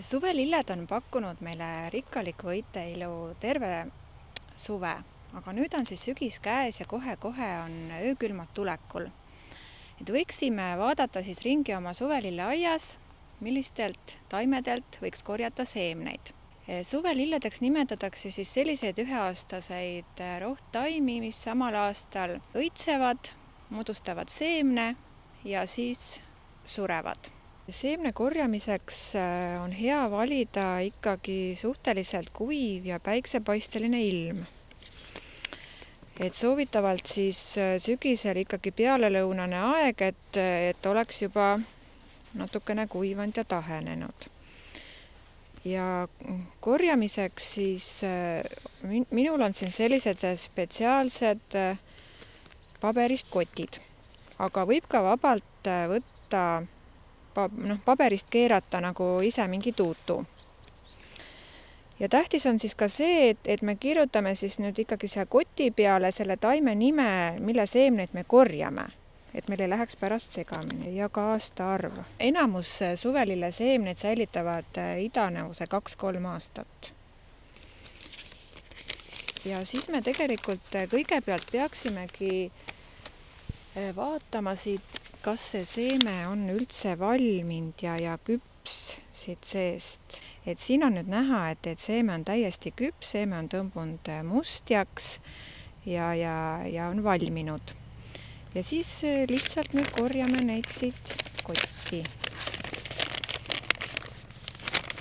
Suvelilled on pakkunud meile rikkalikku õiteilu terve suve, aga nüüd on siis sügis käes ja kohe-kohe on öökülmad tulekul. Et võiksime vaadata siis ringi oma suvelilleaias, millistelt taimedelt võiks korjata seemneid. Suvelilledeks nimetatakse siis selliseid üheaastaseid rohttaimi, mis samal aastal õitsevad, moodustavad seemne ja siis surevad. Seemne korjamiseks on hea valida ikkagi suhteliselt kuiv ja päiksepaisteline ilm. Et soovitavalt siis sügisel ikkagi pealelõunane aeg, et oleks juba natukene kuivanud ja tahenenud. Ja korjamiseks siis minul on siin sellised spetsiaalsed paberist kotid, aga võib ka vabalt võtta paberist keerata nagu ise mingi tuutu. Ja tähtis on siis ka see, et me kirjutame siis nüüd ikkagi selle koti peale selle taime nime, mille seemneid me korjame, et meil ei läheks pärast segamini, ja ka aastaarv. Enamus suvelille seemneid säilitavad idanevuse 2-3 aastat. Ja siis me tegelikult kõigepealt peaksimegi vaatama siit, kas see seeme on üldse valminud ja küps siit seest. Et siin on nüüd näha, et seeme on täiesti küps, seeme on tõmbunud mustjaks ja on valminud. Ja siis lihtsalt nüüd korjame neid siit kotti.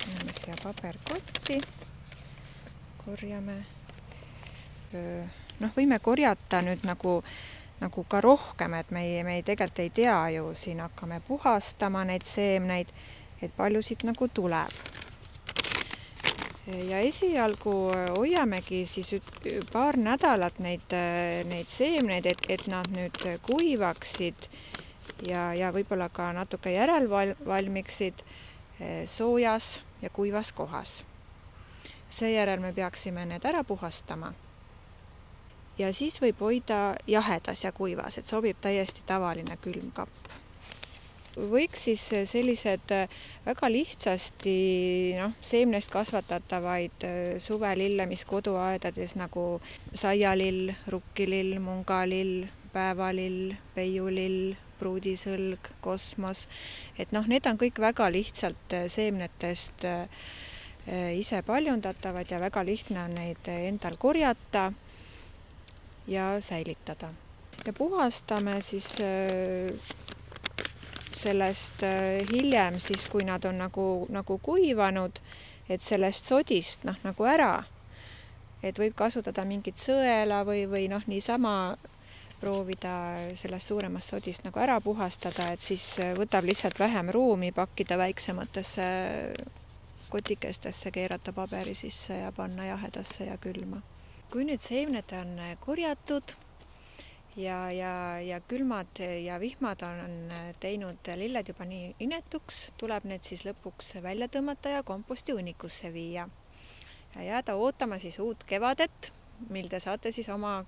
Näeme siia paberkotti. Korjame. Võime korjata nüüd nagu ka rohkem, et me ei tegelikult ei tea ju, siin hakkame puhastama neid seemneid, et palju siit nagu tuleb. Ja esialgu hoiamegi siis paar nädalat neid seemneid, et nad nüüd kuivaksid ja võib-olla ka natuke järelvalmiksid soojas ja kuivas kohas. Seejärel me peaksime need ära puhastama. Ja siis võib hoida jahedas ja kuivas, et sobib täiesti tavaline külmkapp. Võiks siis sellised väga lihtsasti seemnest kasvatatavaid suvelille, mis koduaedades nagu saialill, rukkilill, mungalill, päevalill, peiulill, pruudisõlg, kosmos. Et need on kõik väga lihtsalt seemnetest ise paljundatavad ja väga lihtne on neid endal korjata ja säilitada. Ja puhastame siis sellest hiljem, siis kui nad on nagu kuivanud, et sellest sodist nagu ära. Et võib kasutada mingit sõela või niisama proovida sellest suuremast sodist nagu ära puhastada, et siis võtab lihtsalt vähem ruumi pakkida väiksematesse kotikestesse, keerata paberi sisse ja panna jahedasse ja külma. Kui nüüd seemned on korjatud ja külmad ja vihmad on teinud lilled juba nii inetuks, tuleb need siis lõpuks välja tõmmata ja komposti hunnikusse viia. Ja jääda ootama siis uut kevadet, mil te saate siis oma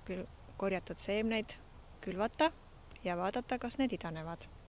korjatud seemneid külvata ja vaadata, kas need idanevad.